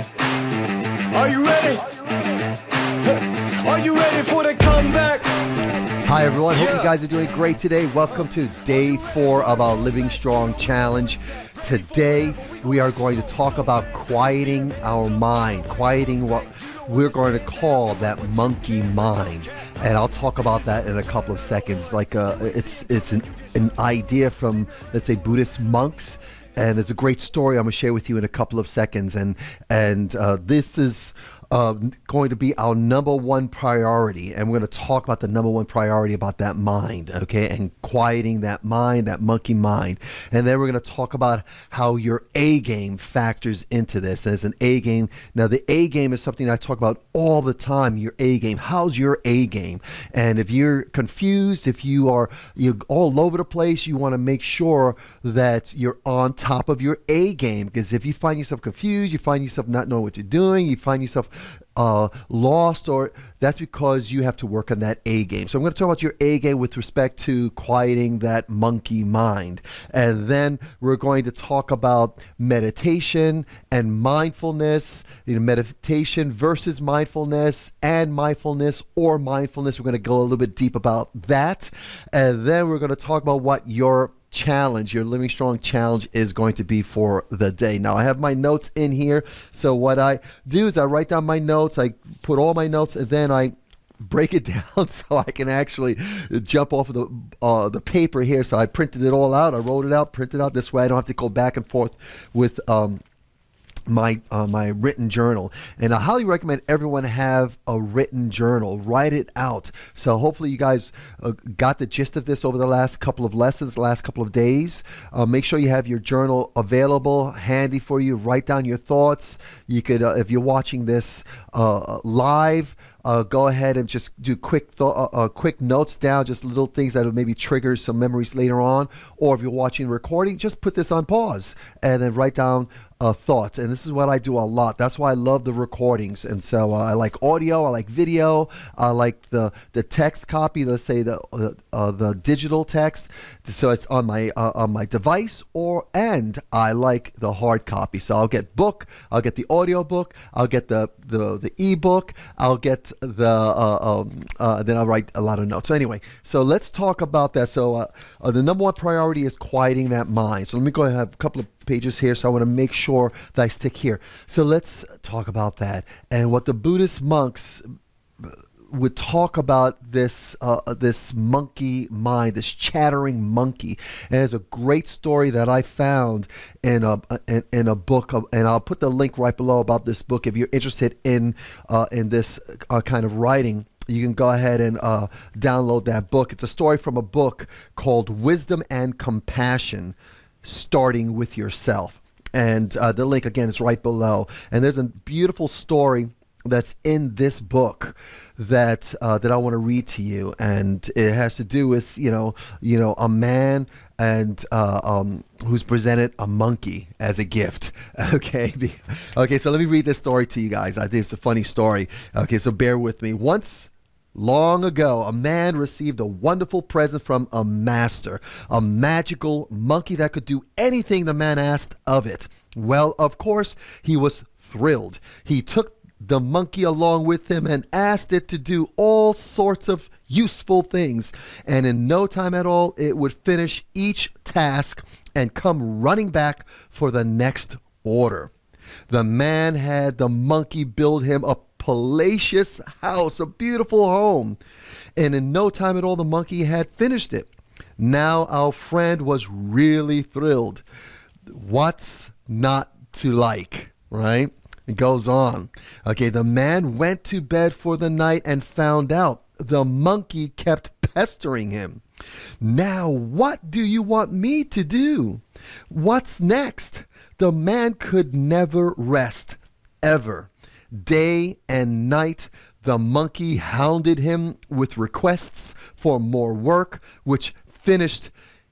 Are you ready? Are you ready for the comeback? Hi everyone, hope you guys are doing great today. Welcome to day 4 of our Living Strong Challenge. Today we are going to talk about quieting our mind, quieting what we're going to call that monkey mind. And I'll talk about that in a couple of seconds. Like it's an idea from, let's say, Buddhist monks. And it's a great story I'm going to share with you in a couple of seconds. And this is going to be our number one priority. And we're going to talk about the number one priority about that mind, okay? And quieting that mind, that monkey mind. And then we're going to talk about how your A game factors into this. There's an A game. Now, the A game is something I talk about all the time, your A game. How's your A game? And if you're confused, if you're all over the place, you want to make sure that you're on top of your A game. Because if you find yourself confused, you find yourself not knowing what you're doing, you find yourself lost, or that's because you have to work on that A game. So I'm going to talk about your A game with respect to quieting that monkey mind. And then we're going to talk about meditation and mindfulness, meditation versus mindfulness, and mindfulness or mindfulness. We're going to go a little bit deep about that. And then we're going to talk about what your challenge, your Living Strong challenge is going to be for the day. Now, I have my notes in here. So what I do is I write down my notes, I put all my notes, and then I break it down so I can actually jump off of the paper here. So I printed it all out. I wrote it out, printed it out. This way I don't have to go back and forth with my written journal. And I highly recommend everyone have a written journal. Write it out. So hopefully you guys got the gist of this over the last couple of lessons, last couple of days. Make sure you have your journal available, handy for you. Write down your thoughts. You could, if you're watching this live, go ahead and just do quick notes down, just little things that will maybe trigger some memories later on. Or if you're watching a recording, just put this on pause and then write down thoughts. And this is what I do a lot. That's why I love the recordings. And so I like audio, I like video, I like the text copy, let's say the digital text. So it's on my device, and I like the hard copy. So I'll get book, I'll get the audio book, I'll get the ebook, I'll get then I'll write a lot of notes. So anyway, so let's talk about that. So the number one priority is quieting that mind. So let me go ahead and have a couple of pages here, so I want to make sure that I stick here. So let's talk about that and what the Buddhist monks would talk about this monkey mind, this chattering monkey. And there's a great story that I found in a book, and I'll put the link right below about this book. If you're interested in this kind of writing, you can go ahead and download that book. It's a story from a book called Wisdom and Compassion, Starting with Yourself. And the link again is right below. And there's a beautiful story that's in this book that I want to read to you, and it has to do with a man and who's presented a monkey as a gift. Okay, so let me read this story to you guys. I think it's a funny story. Okay, so bear with me. Once, long ago, a man received a wonderful present from a master, a magical monkey that could do anything the man asked of it. Well, of course, he was thrilled. He took the monkey along with him and asked it to do all sorts of useful things. And in no time at all, it would finish each task and come running back for the next order. The man had the monkey build him a palatial house, a beautiful home. And in no time at all, the monkey had finished it. Now our friend was really thrilled. What's not to like, right? It goes on. Okay, the man went to bed for the night and found out the monkey kept pestering him. Now, what do you want me to do? What's next? The man could never rest, ever. Day and night, the monkey hounded him with requests for more work, which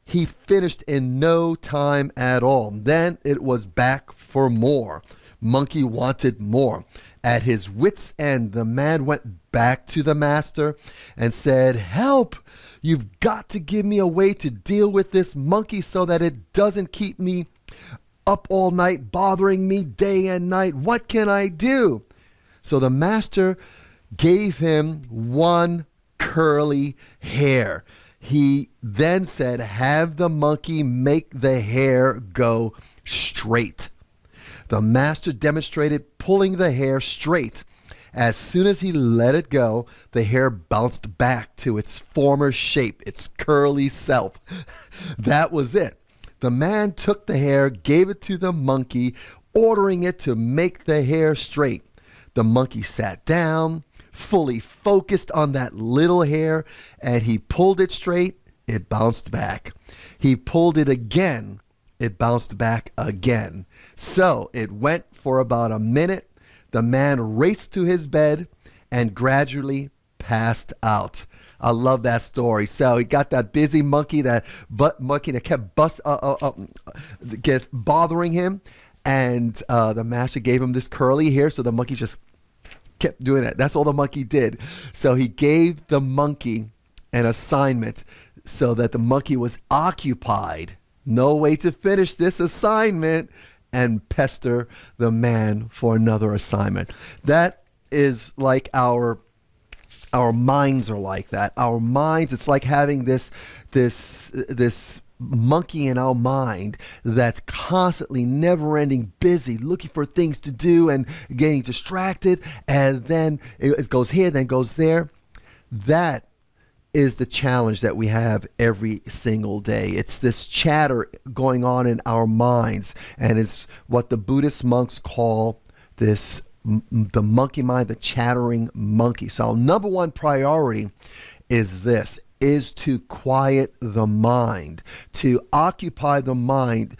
he finished in no time at all. Then it was back for more. Monkey wanted more. At his wit's end, the man went back to the master and said, "Help! You've got to give me a way to deal with this monkey so that it doesn't keep me up all night, bothering me day and night. What can I do? So the master gave him one curly hair. He then said, have the monkey make the hair go straight. The master demonstrated pulling the hair straight. As soon as he let it go, the hair bounced back to its former shape, its curly self. That was it. The man took the hair, gave it to the monkey, ordering it to make the hair straight. The monkey sat down, fully focused on that little hair, and he pulled it straight. It bounced back. He pulled it again. It bounced back again. So it went for about a minute. The man raced to his bed and gradually passed out. I love that story. So he got that busy monkey, that monkey that kept bothering him, and the master gave him this curly hair, so the monkey just kept doing that. That's all the monkey did. So he gave the monkey an assignment so that the monkey was occupied. No way to finish this assignment and pester the man for another assignment. That is like our minds are like that. Our minds, it's like having this monkey in our mind that's constantly never-ending busy, looking for things to do and getting distracted, and then it goes here, then goes there. That is the challenge that we have every single day. It's this chatter going on in our minds, and it's what the Buddhist monks call this the monkey mind, the chattering monkey. So our number one priority is this, is to quiet the mind, to occupy the mind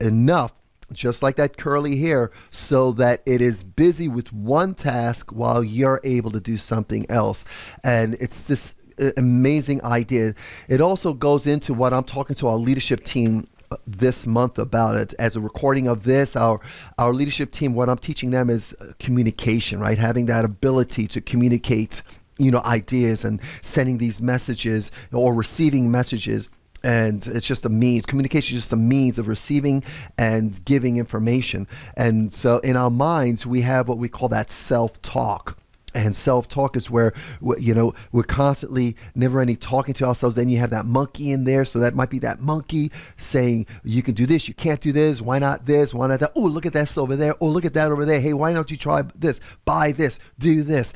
enough, just like that curly hair, so that it is busy with one task while you're able to do something else. And it's this amazing idea. It also goes into what I'm talking to our leadership team this month about it. As a recording of this, our leadership team, what I'm teaching them is communication, right? Having that ability to communicate, ideas and sending these messages or receiving messages. And it's just a means. Communication is just a means of receiving and giving information. And so in our minds, we have what we call that self-talk. And self-talk is where, we're constantly never-ending talking to ourselves. Then you have that monkey in there. So that might be that monkey saying, you can do this, you can't do this, why not this, why not that? Oh, look at that over there. Oh, look at that over there. Hey, why don't you try this, buy this, do this,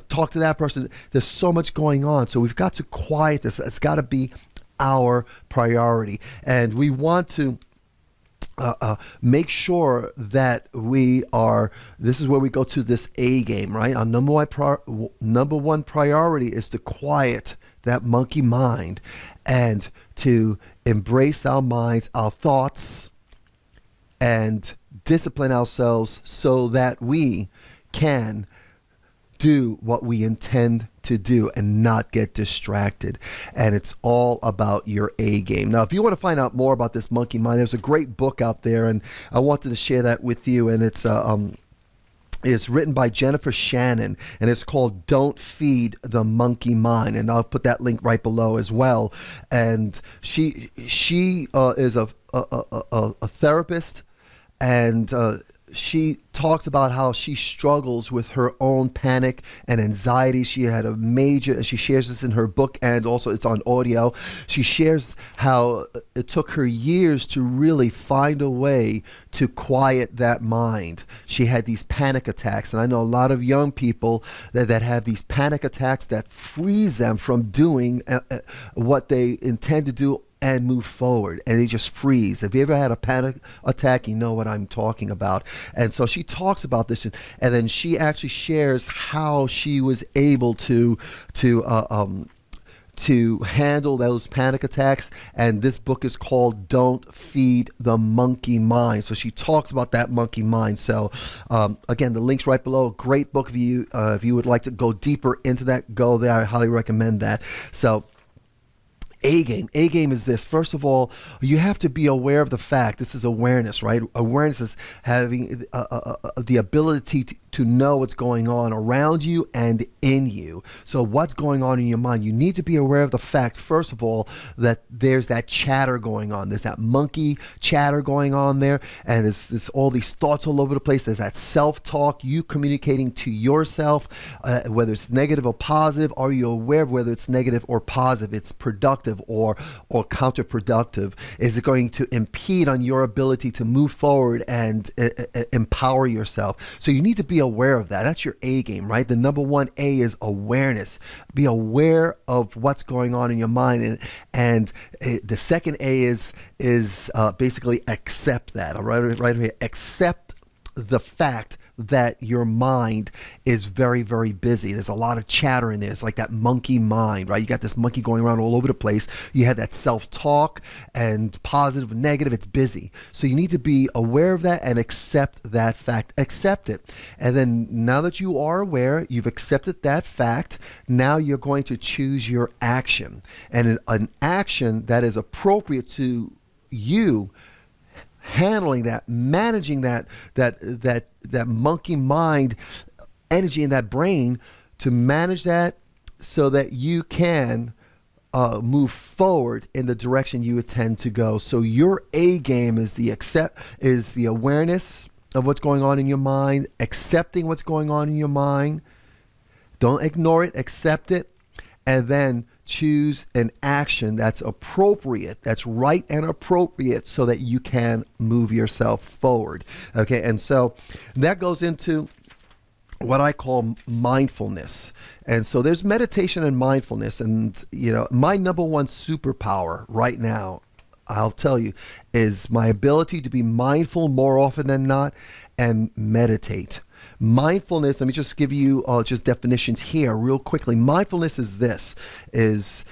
talk to that person. There's so much going on. So we've got to quiet this. It's got to be our priority. And we want to make sure that we are, this is where we go to this A game, right? Our number one priority is to quiet that monkey mind and to embrace our minds, our thoughts, and discipline ourselves so that we can do what we intend to do and not get distracted. And it's all about your A game. Now, if you want to find out more about this monkey mind, there's a great book out there, and I wanted to share that with you. And it's written by Jennifer Shannon, and it's called Don't Feed the Monkey Mind. And I'll put that link right below as well. And she is a therapist, and she talks about how she struggles with her own panic and anxiety. She had she shares this in her book, and also it's on audio. She shares how it took her years to really find a way to quiet that mind. She had these panic attacks, and I know a lot of young people that have these panic attacks that freeze them from doing what they intend to do and move forward, and they just freeze. If you ever had a panic attack, you know what I'm talking about. And so she talks about this, and then she actually shares how she was able to handle those panic attacks. And this book is called Don't Feed the Monkey Mind. So she talks about that monkey mind. So again, the link's right below. Great book. If you would like to go deeper into that, go there. I highly recommend that. So A game is this. First of all, you have to be aware of the fact. This is awareness, right? Awareness is having the ability to know what's going on around you and in you. So what's going on in your mind? You need to be aware of the fact, first of all, that there's that chatter going on. There's that monkey chatter going on there, and there's all these thoughts all over the place. There's that self-talk, you communicating to yourself, whether it's negative or positive. Are you aware of whether it's negative or positive? It's productive or counterproductive. Is it going to impede on your ability to move forward and empower yourself? So you need to be aware of that. That's your A game, right? The number one A is awareness. Be aware of what's going on in your mind, and the second A is basically accept that. All right here. Accept the fact that your mind is very, very busy. There's a lot of chatter in there. It's like that monkey mind, right? You got this monkey going around all over the place. You have that self-talk and positive and negative. It's busy. So you need to be aware of that and accept that fact. Accept it. And then now that you are aware, you've accepted that fact, now you're going to choose your action. And an action that is appropriate to you, handling that, managing that monkey mind energy in that brain, to manage that so that you can move forward in the direction you intend to go. So your A game is the awareness of what's going on in your mind, accepting what's going on in your mind. Don't ignore it, accept it, and then choose an action that's appropriate, that's right and appropriate, so that you can move yourself forward. Okay, and so that goes into what I call mindfulness. And so there's meditation and mindfulness, and my number one superpower right now, I'll tell you, is my ability to be mindful more often than not and meditate. Mindfulness, let me just give you just definitions here real quickly. Mindfulness is the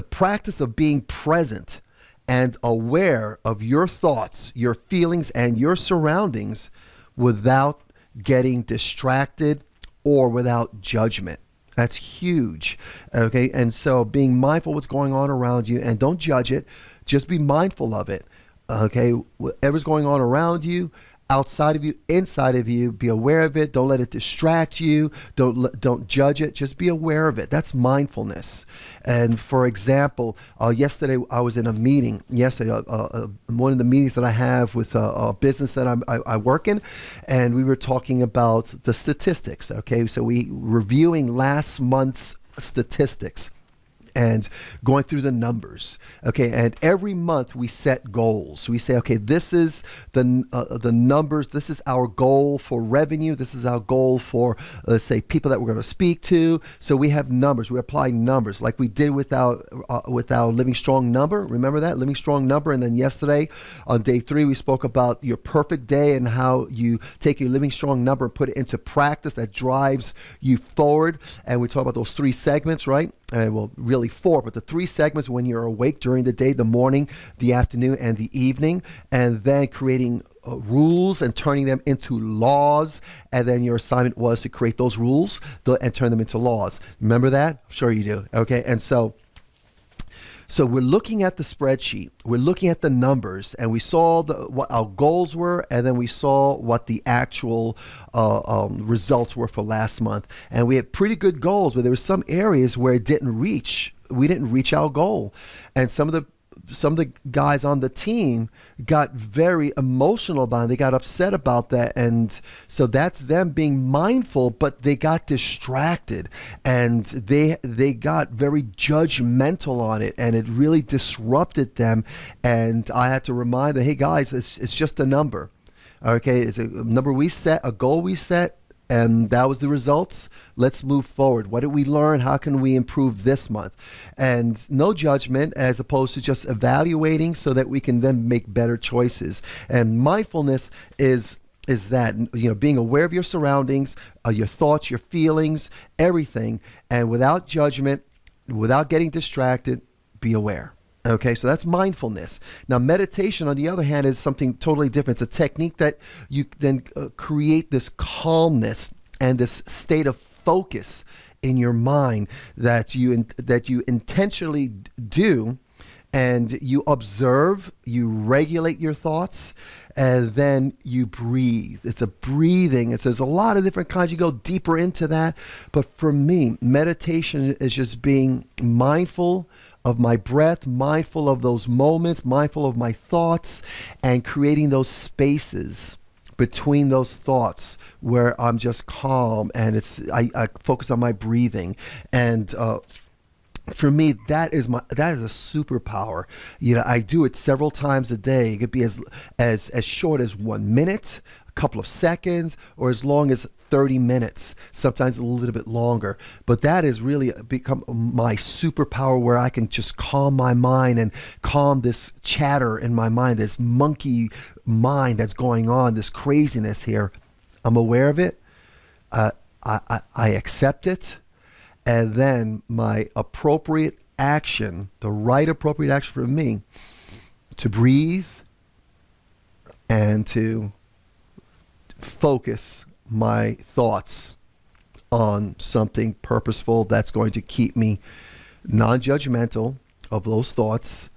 practice of being present and aware of your thoughts, your feelings, and your surroundings without getting distracted or without judgment. That's huge. Okay, and so being mindful of what's going on around you, and don't judge it, just be mindful of it. Okay, whatever's going on around you, outside of you, inside of you, be aware of it. Don't let it distract you. Don't judge it. Just be aware of it. That's mindfulness. And for example, yesterday I was in a meeting. One of the meetings that I have with a business that I work in, and we were talking about the statistics. Okay, so we reviewing last month's statistics and going through the numbers. Okay, and every month we set goals. We say, okay, this is the numbers. This is our goal for revenue. This is our goal for, let's say, people that we're going to speak to. So we have numbers. We apply numbers, like we did with our Living Strong number. Remember that Living Strong number? And then yesterday on day 3, we spoke about your perfect day and how you take your Living Strong number and put it into practice that drives you forward. And we talk about those 3 segments, right? Well, really 4, but the 3 segments: when you're awake during the day, the morning, the afternoon, and the evening, and then creating rules and turning them into laws. And then your assignment was to create those rules and turn them into laws. Remember that? I'm sure you do. Okay, and so we're looking at the spreadsheet, we're looking at the numbers, and we saw what our goals were, and then we saw what the actual results were for last month. And we had pretty good goals, but there were some areas where we didn't reach our goal. And some of the guys on the team got very emotional about it. They got upset about that. And so that's them being mindful, but they got distracted and they got very judgmental on it, and it really disrupted them. And I had to remind them, hey guys, it's just a number. Okay, it's a number we set, a goal we set, and that was the results. Let's move forward. What did we learn? How can we improve this month? And no judgment, as opposed to just evaluating so that we can then make better choices. And mindfulness is that, being aware of your surroundings, your thoughts, your feelings, everything, and without judgment, without getting distracted, be aware. Okay, so that's mindfulness. Now, meditation, on the other hand, is something totally different. It's a technique that you then create this calmness and this state of focus in your mind that you intentionally do, and you observe, you regulate your thoughts, and then you breathe. It's a breathing. There's a lot of different kinds. You go deeper into that. But for me, meditation is just being mindful of my breath, mindful of those moments, mindful of my thoughts, and creating those spaces between those thoughts where I'm just calm, and I focus on my breathing. And for me, that is a superpower. I do it several times a day. It could be as short as 1 minute, a couple of seconds, or as long as 30 minutes, sometimes a little bit longer. But that has really become my superpower, where I can just calm my mind and calm this chatter in my mind, this monkey mind that's going on, this craziness here. I'm aware of it. I accept it. And then my appropriate action, the right appropriate action for me, to breathe and to focus my thoughts on something purposeful that's going to keep me non-judgmental of those thoughts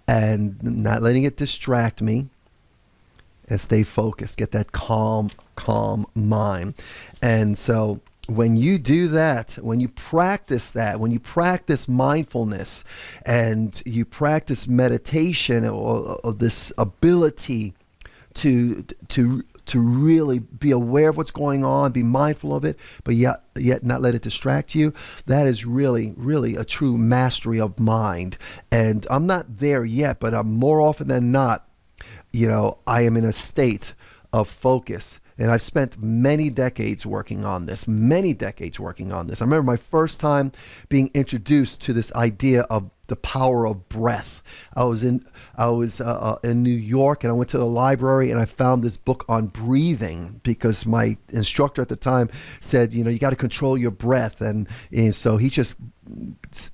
and not letting it distract me, and stay focused, get that calm mind. And so when you do that, when you practice mindfulness, and you practice meditation, or this ability to really be aware of what's going on, be mindful of it, but yet not let it distract you, that is really, really a true mastery of mind. And I'm not there yet, but I'm more often than not, I am in a state of focus. And I've spent many decades working on this. I remember my first time being introduced to this idea of the power of breath. I was in New York, and I went to the library, and I found this book on breathing, because my instructor at the time said, you got to control your breath. And so he just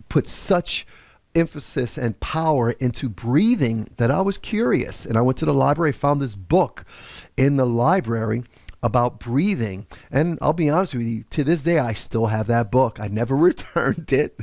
put such emphasis and power into breathing that I was curious. And I went to the library, found this book in the library about breathing. And I'll be honest with you, to this day, I still have that book. I never returned it.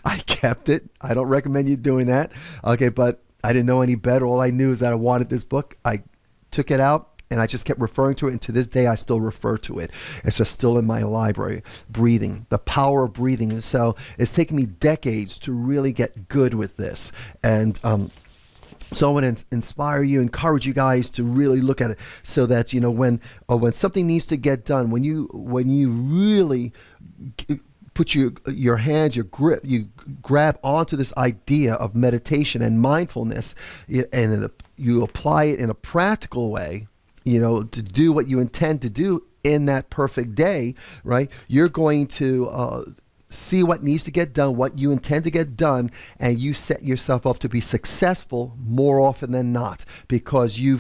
I kept it. I don't recommend you doing that. Okay, but I didn't know any better. All I knew is that I wanted this book. I took it out, and I just kept referring to it. And to this day, I still refer to it. It's just still in my library. Breathing, the power of breathing. And so it's taken me decades to really get good with this. And so I want to inspire you, encourage you guys to really look at it, so that when something needs to get done, when you really put your hands, your grip, you grab onto this idea of meditation and mindfulness, and you apply it in a practical way, to do what you intend to do in that perfect day, right? You're going to see what needs to get done, what you intend to get done, and you set yourself up to be successful more often than not, because you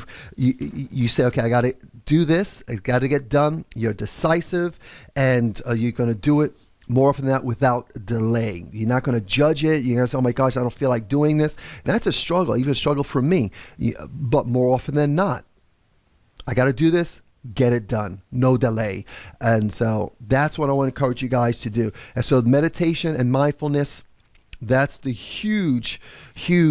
say, okay, I got to do this, it's got to get done. You're decisive, and you're going to do it more often than not without delay. You're not going to judge it. You're going to say, oh my gosh, I don't feel like doing this. And that's a struggle, even a struggle for me. But more often than not, I got to do this. Get it done, no delay. And so that's what I want to encourage you guys to do. And so meditation and mindfulness, that's the huge I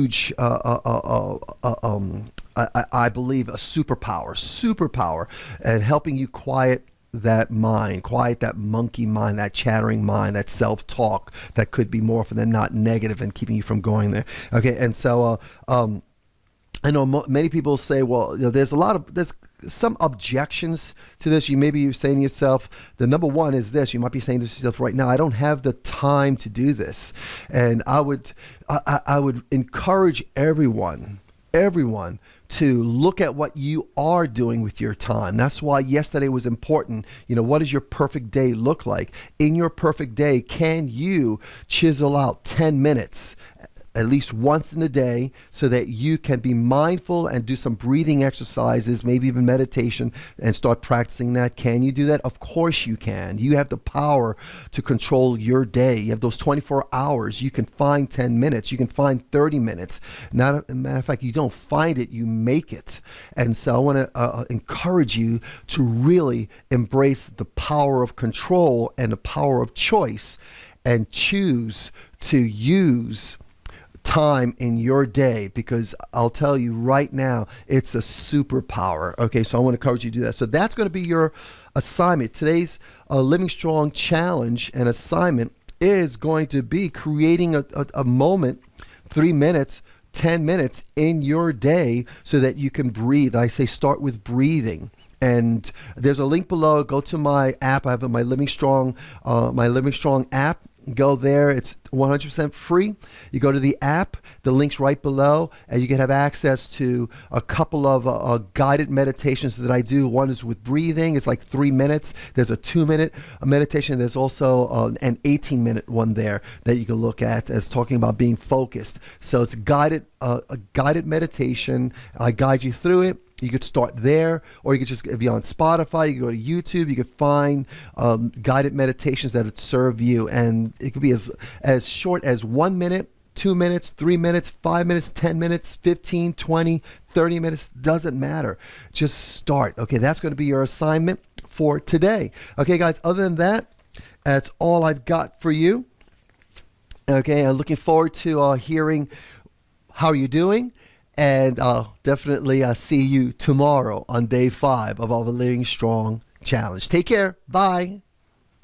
believe a superpower, and helping you quiet that mind, quiet that monkey mind, that chattering mind, that self-talk that could be more often than not negative and keeping you from going there. Okay, and so I know many people say, well, there's some objections to this. You're saying to yourself, the number one is this. You might be saying to yourself right now, I don't have the time to do this. And I would encourage everyone to look at what you are doing with your time. That's why yesterday was important. What does your perfect day look like? In your perfect day, can you chisel out 10 minutes at least once in a day, so that you can be mindful and do some breathing exercises, maybe even meditation, and start practicing that? Can you do that? Of course you can. You have the power to control your day. You have those 24 hours. You can find 10 minutes. You can find 30 minutes. Matter of fact, you don't find it, you make it. And so I want to encourage you to really embrace the power of control and the power of choice, and choose to use time in your day, because I'll tell you right now, it's a superpower. Okay, so I want to encourage you to do that. So that's going to be your assignment. Today's Living Strong challenge and assignment is going to be creating a moment, 3 minutes, 10 minutes in your day so that you can breathe. I say start with breathing. And there's a link below. Go to my app. I have my Living Strong app. Go there. It's 100% free. You go to the app. The link's right below, and you can have access to a couple of guided meditations that I do. One is with breathing. It's like 3 minutes. There's a 2-minute meditation. There's also an 18-minute one there that you can look at as talking about being focused. So it's a guided meditation. I guide you through it. You could start there, or you could just be on Spotify. You can go to YouTube. You could find guided meditations that would serve you, and it could be as short as 1 minute, 2 minutes, 3 minutes, 5 minutes, 10 minutes, 15, 20, 30 minutes. Doesn't matter. Just start. Okay, that's going to be your assignment for today. Okay, guys. Other than that, that's all I've got for you. Okay, I'm looking forward to hearing how you're doing. And I'll definitely see you tomorrow on day 5 of our Living Strong challenge. Take care. Bye.